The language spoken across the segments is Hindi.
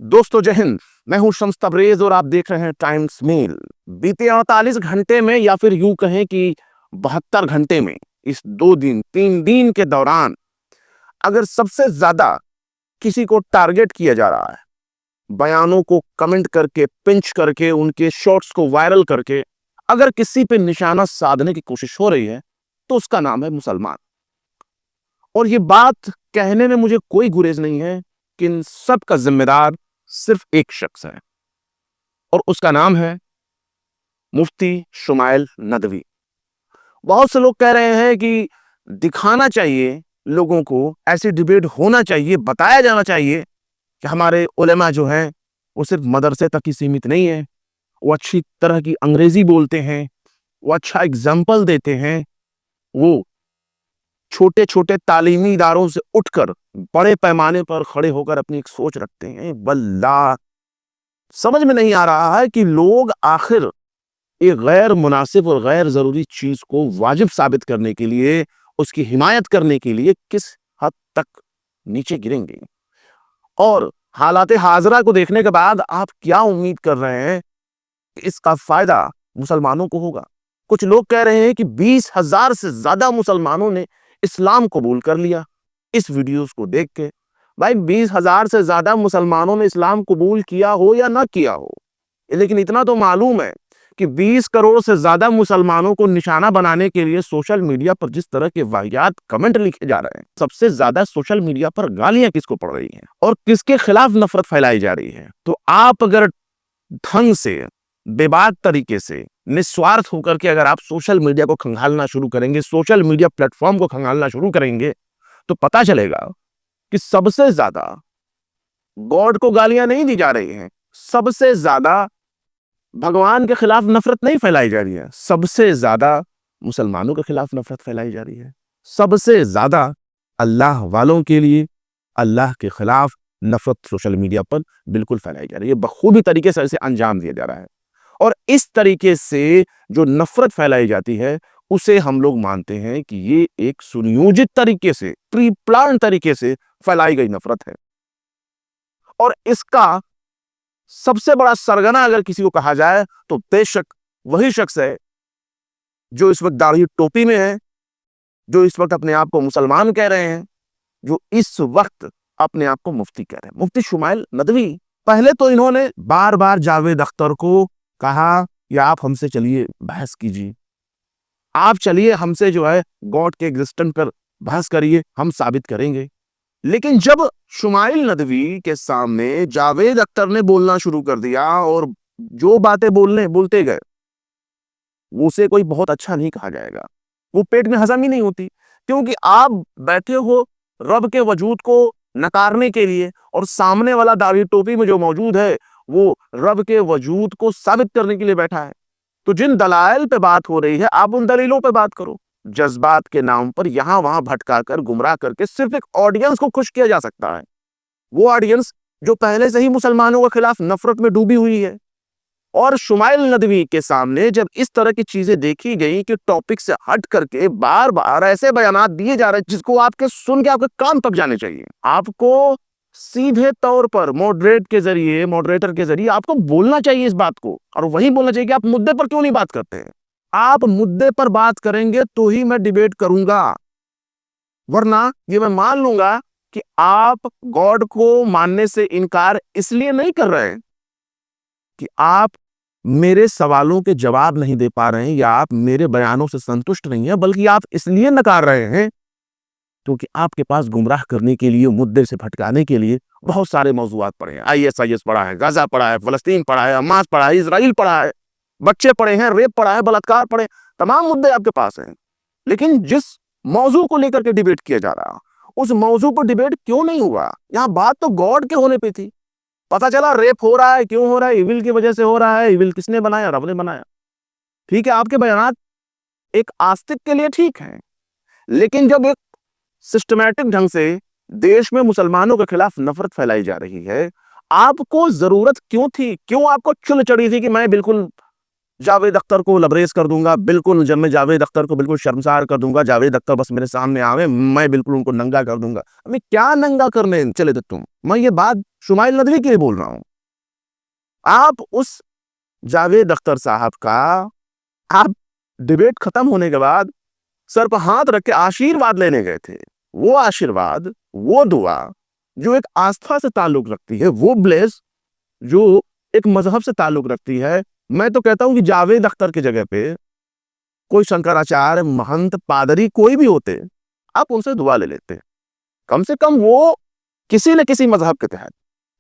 दोस्तों जय हिंद। मैं हूं शम्स तबरेज और आप देख रहे हैं टाइम्स मेल। बीते 48 घंटे में या फिर यूं कहें कि 72 घंटे में, इस 2 दिन 3 दिन के दौरान अगर सबसे ज्यादा किसी को टारगेट किया जा रहा है, बयानों को कमेंट करके, पिंच करके, उनके शॉर्ट्स को वायरल करके अगर किसी पे निशाना साधने की कोशिश हो रही है, तो उसका नाम है मुसलमान। और ये बात कहने में मुझे कोई गुरेज नहीं है कि इन सब का जिम्मेदार सिर्फ एक शख्स है और उसका नाम है मुफ्ती शुमाइल नदवी। बहुत से लोग कह रहे हैं कि दिखाना चाहिए लोगों को, ऐसी डिबेट होना चाहिए, बताया जाना चाहिए कि हमारे उलेमा जो हैं वो सिर्फ मदरसे तक ही सीमित नहीं है, वो अच्छी तरह की अंग्रेजी बोलते हैं, वो अच्छा एग्जाम्पल देते हैं, वो छोटे छोटे तालीमी इदारों से उठकर बड़े पैमाने पर खड़े होकर अपनी एक सोच रखते हैं। वल्लाह समझ में नहीं आ रहा है कि लोग आखिर एक गैर मुनासिब और गैर जरूरी चीज को वाजिब साबित करने के लिए, उसकी हिमायत करने के लिए किस हद तक नीचे गिरेंगे। और हालात हाजरा को देखने के बाद आप क्या उम्मीद कर रहे हैं कि इसका फायदा मुसलमानों को होगा। कुछ लोग कह रहे हैं कि 20,000 से ज्यादा मुसलमानों ने इस्लाम कबूल कर लिया इस वीडियोस को देख के। भाई 20,000 से ज्यादा मुसलमानों ने इस्लाम कबूल किया हो या ना किया हो, लेकिन इतना तो मालूम है कि 20 करोड़ से ज्यादा मुसलमानों को निशाना बनाने के लिए सोशल मीडिया पर जिस तरह के वाहियात कमेंट लिखे जा रहे हैं, सबसे ज्यादा सोशल मीडिया पर गालियां किसको पड़ रही हैं और किसके खिलाफ नफरत फैलाई जा रही है। तो आप अगर ढंग से, बेबाक तरीके से, निस्वार्थ होकर के अगर आप सोशल मीडिया को खंगालना शुरू करेंगे, सोशल मीडिया प्लेटफॉर्म को खंगालना शुरू करेंगे, तो पता चलेगा कि सबसे ज्यादा गॉड को गालियां नहीं दी जा रही हैं, सबसे ज्यादा भगवान के खिलाफ नफरत नहीं फैलाई जा रही है, सबसे ज्यादा मुसलमानों के खिलाफ नफरत फैलाई जा रही है, सबसे ज्यादा अल्लाह वालों के लिए, अल्लाह के खिलाफ नफरत सोशल मीडिया पर बिल्कुल फैलाई जा रही है। बखूबी तरीके से इसे अंजाम दिया जा रहा है और इस तरीके से जो नफरत फैलाई जाती है उसे हम लोग मानते हैं कि ये एक सुनियोजित तरीके से, प्री प्लान तरीके से फैलाई गई नफरत है। और इसका सबसे बड़ा सरगना अगर किसी को कहा जाए तो बेशक वही शख्स है जो इस वक्त दाढ़ी टोपी में है, जो इस वक्त अपने आप को मुसलमान कह रहे हैं, जो इस वक्त अपने आप को मुफ्ती कह रहे हैं, मुफ्ती शुमाइल नदवी। पहले तो इन्होंने बार बार जावेद अख्तर को कहा कि आप हमसे चलिए बहस कीजिए, आप चलिए हमसे जो है गॉड के एग्जिस्टेंस पर बहस करिए, हम साबित करेंगे। लेकिन जब शुमाइल नदवी के सामने जावेद अख्तर ने बोलना शुरू कर दिया और जो बातें बोलते गए, उसे कोई बहुत अच्छा नहीं कहा जाएगा, वो पेट में हजम ही नहीं होती। क्योंकि आप बैठे हो रब के वजूद को नकारने के लिए और सामने वाला दाढ़ी टोपी में जो मौजूद है वो रब के वजूद को साबित करने के लिए बैठा है। तो जिन दलाइल पे बात हो रही है, आप उन दलीलों पे बात करो। जज्बात के नाम पर यहां वहां भटका कर, गुमराह करके सिर्फ एक ऑडियंस को खुश किया जा सकता है, वो ऑडियंस जो पहले से ही मुसलमानों के खिलाफ नफरत में डूबी हुई है। और शुमाइल नदवी के सामने जब इस तरह की चीजें देखी गई कि टॉपिक से हट करके बार बार ऐसे बयानात दिए जा रहे हैं जिसको आपके सुन के आपके कान पक जाने चाहिए, आपको सीधे तौर पर मॉडरेटर के जरिए आपको बोलना चाहिए इस बात को, और वही बोलना चाहिए कि आप मुद्दे पर क्यों नहीं बात करते हैं। आप मुद्दे पर बात करेंगे तो ही मैं डिबेट करूंगा, वरना ये मैं मान लूंगा कि आप गॉड को मानने से इनकार इसलिए नहीं कर रहे हैं कि आप मेरे सवालों के जवाब नहीं दे पा रहे हैं या आप मेरे बयानों से संतुष्ट नहीं है, बल्कि आप इसलिए नकार रहे हैं क्योंकि आपके पास गुमराह करने के लिए, मुद्दे से भटकाने के लिए बहुत सारे मौजूआत पड़े हैं। ISIS पड़ा है, गाजा पड़ा है, फलस्तीन पड़ा है, हमास पड़ा है, इजराइल पड़ा है, बच्चे पड़े हैं, रेप पड़ा है, बलात्कार पड़े, तमाम मुद्दे आपके पास हैं। लेकिन जिस मौजू को लेकर के डिबेट किया जा रहा, उस मौजू पर डिबेट क्यों नहीं हुआ। यहाँ बात तो गॉड के होने पे थी। पता चला रेप हो रहा है, क्यों हो रहा है, इविल की वजह से हो रहा है। इविल किसने बनाया? रब ने बनाया। ठीक है, आपके बयानात एक आस्तिक के लिए ठीक है, लेकिन जब एक सिस्टमैटिक ढंग से देश में मुसलमानों के खिलाफ नफरत फैलाई जा रही है, आपको जरूरत क्यों थी, क्यों आपको चुल चढ़ी थी कि मैं बिल्कुल जावेद अख्तर को लबरेज कर दूंगा, बिल्कुल जब मैं जावेद अख्तर को बिल्कुल शर्मसार कर दूंगा, जावेद अख्तर बस मेरे सामने आवे मैं बिल्कुल उनको नंगा कर दूंगा। मैं क्या नंगा करने चले थे तुम? मैं ये बात शुमाइल नदवी के लिए बोल रहा हूं। आप उस जावेद अख्तर साहब का आप डिबेट खत्म होने के बाद सर पर हाथ रख के आशीर्वाद लेने गए थे। वो आशीर्वाद, वो दुआ जो एक आस्था से ताल्लुक रखती है, वो ब्लेस जो एक मजहब से ताल्लुक रखती है, मैं तो कहता हूं कि जावेद अख्तर की जगह पे कोई शंकराचार्य, महंत, पादरी कोई भी होते, आप उनसे दुआ ले लेते। कम से कम वो किसी न किसी मजहब के तहत,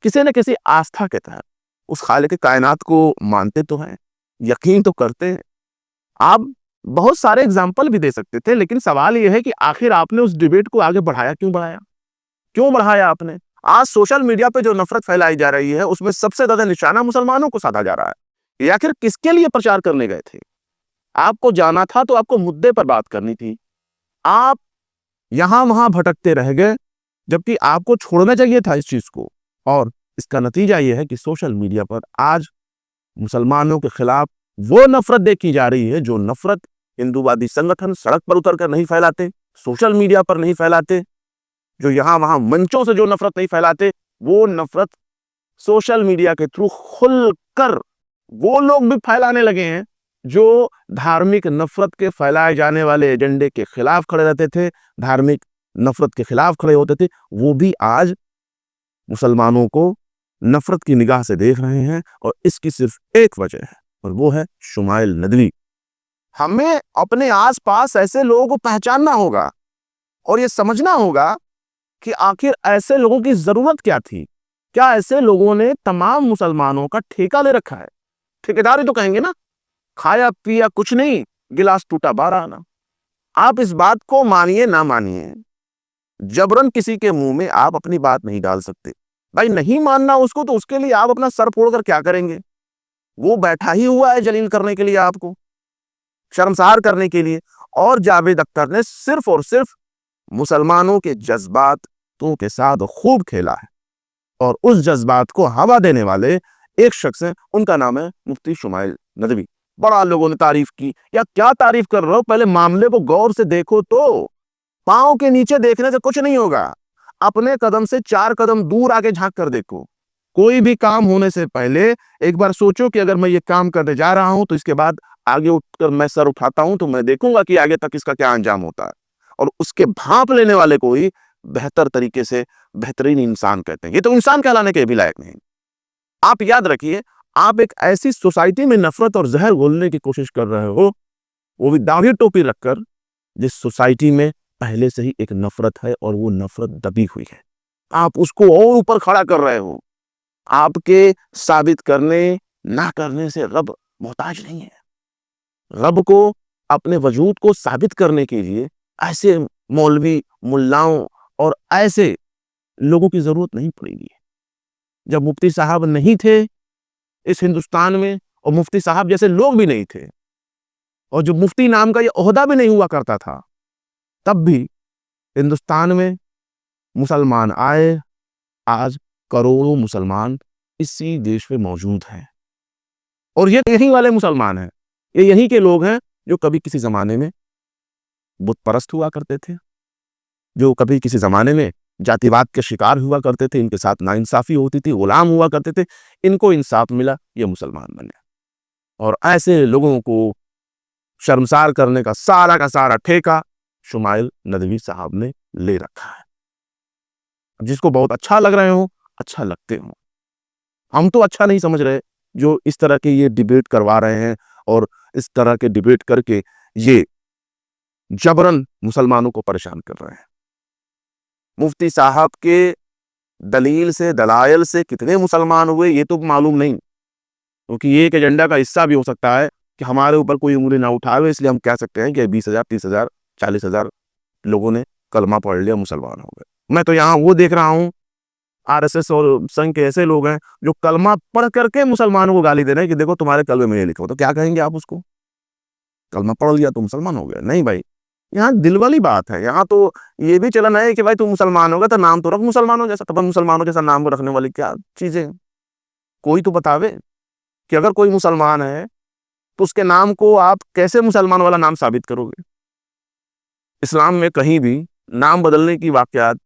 किसी न किसी आस्था के तहत उस खालिक कायनात को मानते तो हैं, यकीन तो करते हैं। आप बहुत सारे एग्जाम्पल भी दे सकते थे, लेकिन सवाल यह है कि आखिर आपने उस डिबेट को आगे बढ़ाया क्यों बढ़ाया? क्यों बढ़ाया आपने? आज सोशल मीडिया पे जो नफरत फैलाई जा रही है, उसमें सबसे ज्यादा निशाना मुसलमानों को साधा जा रहा है। ये आखिर किसके लिए प्रचार करने गए थे? आपको जाना था तो आपको मुद्दे पर बात करनी थी। आप यहां वहां भटकते रह गए, जबकि आपको छोड़ना चाहिए था इस चीज को। और इसका नतीजा यह है कि सोशल मीडिया पर आज मुसलमानों के खिलाफ वो नफरत देखी जा रही है, जो नफरत हिंदूवादी संगठन सड़क पर उतरकर नहीं फैलाते, सोशल मीडिया पर नहीं फैलाते, जो यहां वहां मंचों से जो नफरत नहीं फैलाते, वो नफरत सोशल मीडिया के थ्रू खुलकर वो लोग भी फैलाने लगे हैं जो धार्मिक नफरत के फैलाए जाने वाले एजेंडे के खिलाफ खड़े रहते थे, धार्मिक नफरत के खिलाफ खड़े होते थे। वो भी आज मुसलमानों को नफरत की निगाह से देख रहे हैं, और इसकी सिर्फ एक वजह है, और वो है शुमाइल नदवी। हमें अपने आसपास ऐसे लोगों को पहचानना होगा और ये समझना होगा कि आखिर ऐसे लोगों की जरूरत क्या थी। क्या ऐसे लोगों ने तमाम मुसलमानों का ठेका ले रखा है? ठेकेदारी तो कहेंगे ना, खाया पिया कुछ नहीं, गिलास टूटा 12 आना। आप इस बात को मानिए ना मानिए, जबरन किसी के मुंह में आप अपनी बात नहीं डाल सकते। भाई नहीं मानना उसको, तो उसके लिए आप अपना सर फोड़कर क्या करेंगे? वो बैठा ही हुआ है जलील करने के लिए, आपको शर्मसार करने के लिए। और जावेद अख्तर ने सिर्फ और सिर्फ मुसलमानों के जज्बातों के साथ खूब खेला है, और उस जज्बात को हवा देने वाले एक शख्स हैं, उनका नाम है मुफ्ती शुमाइल नदवी। बड़ा लोगों ने तारीफ की। या क्या तारीफ कर रहे हो? पहले मामले को गौर से देखो तो। पांव के नीचे देखने से कुछ नहीं होगा, अपने कदम से 4 कदम दूर आगे झांक कर देखो। कोई भी काम होने से पहले एक बार सोचो कि अगर मैं ये काम करने जा रहा हूं तो इसके बाद आगे उठकर मैं सर उठाता हूं तो मैं देखूंगा कि आगे तक इसका क्या अंजाम होता है। और उसके भांप लेने वाले को ही बेहतर तरीके से बेहतरीन इंसान कहते हैं। ये तो इंसान कहलाने के भी लायक नहीं। आप याद रखिए, आप एक ऐसी सोसाइटी में नफरत और जहर घोलने की कोशिश कर रहे हो, वो भी दाढ़ी टोपी रखकर, जिस सोसाइटी में पहले से ही एक नफरत है और वो नफरत दबी हुई है। आप उसको और ऊपर खड़ा कर रहे हो। आपके साबित करने ना करने से रब मोहताज नहीं है। रब को अपने वजूद को साबित करने के लिए ऐसे मौलवी, मुल्लाओं और ऐसे लोगों की जरूरत नहीं पड़ेगी। जब मुफ्ती साहब नहीं थे इस हिंदुस्तान में, और मुफ्ती साहब जैसे लोग भी नहीं थे, और जो मुफ्ती नाम का ये ओहदा भी नहीं हुआ करता था, तब भी हिंदुस्तान में मुसलमान आए। आज करोड़ों मुसलमान इसी देश में मौजूद हैं, और ये यही वाले मुसलमान हैं, ये यही के लोग हैं जो कभी किसी जमाने में बुत परस्त हुआ करते थे, जो कभी किसी जमाने में जातिवाद के शिकार हुआ करते थे, इनके साथ नाइंसाफी होती थी, गुलाम हुआ करते थे। इनको इंसाफ मिला, ये मुसलमान बने। और ऐसे लोगों को शर्मसार करने का सारा ठेका शुमाइल नदवी साहब ने ले रखा है। जिसको बहुत अच्छा लग रहे हो, अच्छा लगते हो, हम तो अच्छा नहीं समझ रहे जो इस तरह के ये डिबेट करवा रहे हैं, और इस तरह के डिबेट करके ये जबरन मुसलमानों को परेशान कर रहे हैं। मुफ्ती साहब के दलील से, दलाइल से कितने मुसलमान हुए ये तो मालूम नहीं, क्योंकि ये एक एजेंडा का हिस्सा भी हो सकता है कि हमारे ऊपर कोई उंगली ना उठावे, इसलिए हम कह सकते हैं कि 20,000, 30,000, 40,000 लोगों ने कलमा पढ़ लिया, मुसलमान हो गए। मैं तो यहाँ वो देख रहा हूँ, आरएसएस और संघ के ऐसे लोग हैं जो कलमा पढ़ करके मुसलमानों को गाली दे रहे हैं कि देखो तुम्हारे कलमे में ये लिखा हो। तो क्या कहेंगे आप उसको? कलमा पढ़ लिया तो मुसलमान हो गया? नहीं भाई, यहाँ दिल वाली बात है। यहाँ तो ये भी चलन है कि भाई तू मुसलमान होगा तो नाम तो रख मुसलमानों जैसा। तब मुसलमानों जैसा नाम को रखने वाली क्या चीजें? कोई तो बतावे कि अगर कोई मुसलमान है तो उसके नाम को आप कैसे मुसलमान वाला नाम साबित करोगे? इस्लाम में कहीं भी नाम बदलने की वाकयात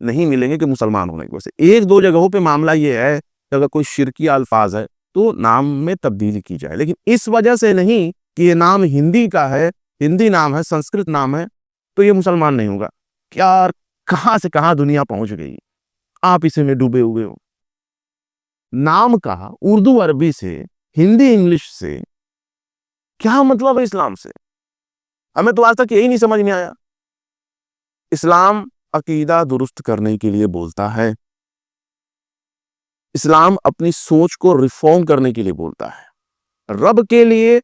नहीं मिलेंगे कि मुसलमान होने की वजह से। 1-2 जगहों पे मामला ये है कि अगर कोई शिरकी अल्फाज है तो नाम में तब्दीली की जाए, लेकिन इस वजह से नहीं कि ये नाम हिंदी का है, हिंदी नाम है, संस्कृत नाम है, तो ये मुसलमान नहीं होगा। यार, कहाँ से कहाँ दुनिया पहुंच गई, आप इसी में डूबे हुए हो। नाम का उर्दू अरबी से, हिंदी इंग्लिश से क्या मतलब है इस्लाम से? हमें तो आज तक यही नहीं समझ में आया। इस्लाम अकीदा दुरुस्त करने के लिए बोलता है, इस्लाम अपनी सोच को रिफॉर्म करने के लिए बोलता है, रब के लिए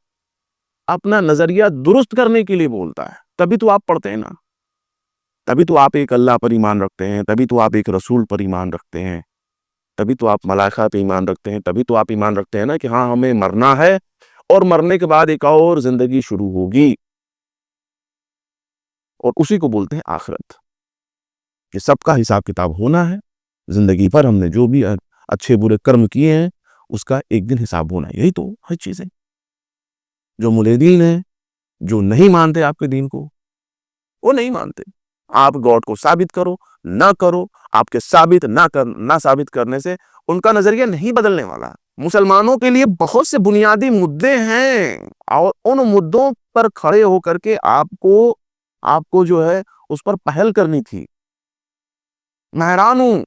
अपना नजरिया दुरुस्त करने के लिए बोलता है। तभी तो आप पढ़ते हैं ना, तभी तो आप एक अल्लाह पर ईमान रखते हैं, तभी तो आप एक रसूल पर ईमान रखते हैं, तभी तो आप मलाइका पे ईमान रखते हैं, तभी तो आप ईमान रखते हैं ना कि हाँ, हमें मरना है और मरने के बाद एक और जिंदगी शुरू होगी, और उसी को बोलते हैं आखिरत, कि सबका हिसाब किताब होना है। जिंदगी भर हमने जो भी अच्छे बुरे कर्म किए हैं उसका एक दिन हिसाब होना है। यही तो हर चीज है। जो मुलेदीन है, जो नहीं मानते आपके दीन को, वो नहीं मानते। आप गॉड को साबित करो ना करो, आपके साबित ना साबित करने से उनका नजरिया नहीं बदलने वाला। मुसलमानों के लिए बहुत से बुनियादी मुद्दे हैं और उन मुद्दों पर खड़े होकर के आपको जो है उस पर पहल करनी थी। मैं हैरान हूं,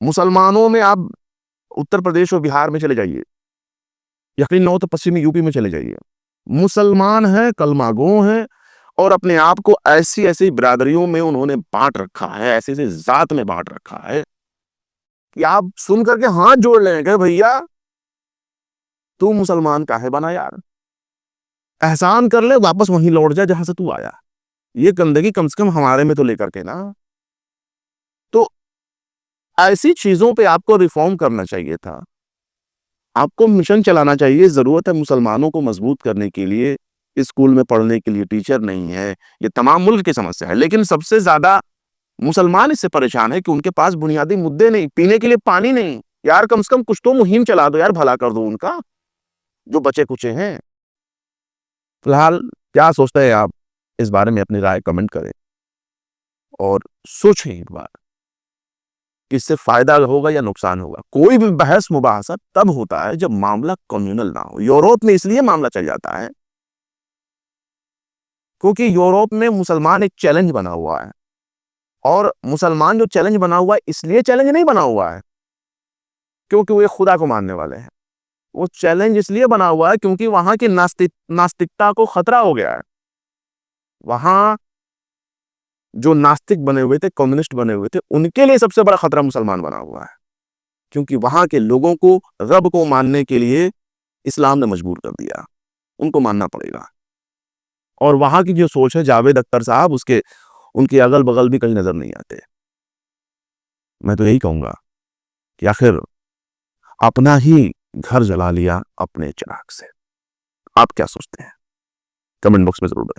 मुसलमानों में आप उत्तर प्रदेश और बिहार में चले जाइए, यकीन न हो तो पश्चिमी यूपी में चले जाइए, मुसलमान है, कलमागो हैं, और अपने आप को ऐसी ऐसी बिरादरियों में उन्होंने बांट रखा है, ऐसी ऐसी जात में बांट रखा है कि आप सुन करके हाथ जोड़ लेंगे, भैया तू मुसलमान काहे बना यार, एहसान कर ले, वापस वहीं लौट जा जहां से तू आया, ये गंदगी कम से कम हमारे में तो लेकर के ना। तो ऐसी चीजों पे आपको रिफॉर्म करना चाहिए था, आपको मिशन चलाना चाहिए। जरूरत है मुसलमानों को मजबूत करने के लिए, स्कूल में पढ़ने के लिए टीचर नहीं है, ये तमाम मुल्क की समस्या है, लेकिन सबसे ज्यादा मुसलमान इससे परेशान है कि उनके पास बुनियादी मुद्दे नहीं, पीने के लिए पानी नहीं। यार, कम से कम कुछ तो मुहिम चला दो यार, भला कर दो उनका, जो बचे कुचे हैं। फिलहाल क्या सोचते हैं आप इस बारे में? अपनी राय कमेंट करें और सोचें एक बार कि इससे फायदा होगा या नुकसान होगा। कोई भी बहस मुबाहसा तब होता है जब मामला कम्युनल ना हो। यूरोप में इसलिए मामला चल जाता है क्योंकि यूरोप में मुसलमान एक चैलेंज बना हुआ है, और मुसलमान जो चैलेंज बना हुआ है इसलिए चैलेंज नहीं बना हुआ है क्योंकि वो खुदा को मानने वाले हैं। वो चैलेंज इसलिए बना हुआ है क्योंकि वहां की नास्तिकता को खतरा हो गया है। वहां जो नास्तिक बने हुए थे, कम्युनिस्ट बने हुए थे, उनके लिए सबसे बड़ा खतरा मुसलमान बना हुआ है, क्योंकि वहां के लोगों को रब को मानने के लिए इस्लाम ने मजबूर कर दिया, उनको मानना पड़ेगा। और वहां की जो सोच है, जावेद अख्तर साहब, उसके उनके अगल बगल भी कहीं नजर नहीं आते। मैं तो यही कहूंगा कि आखिर अपना ही घर जला लिया अपने चिराग से। आप क्या सोचते हैं? कमेंट बॉक्स में जरूर बताएं।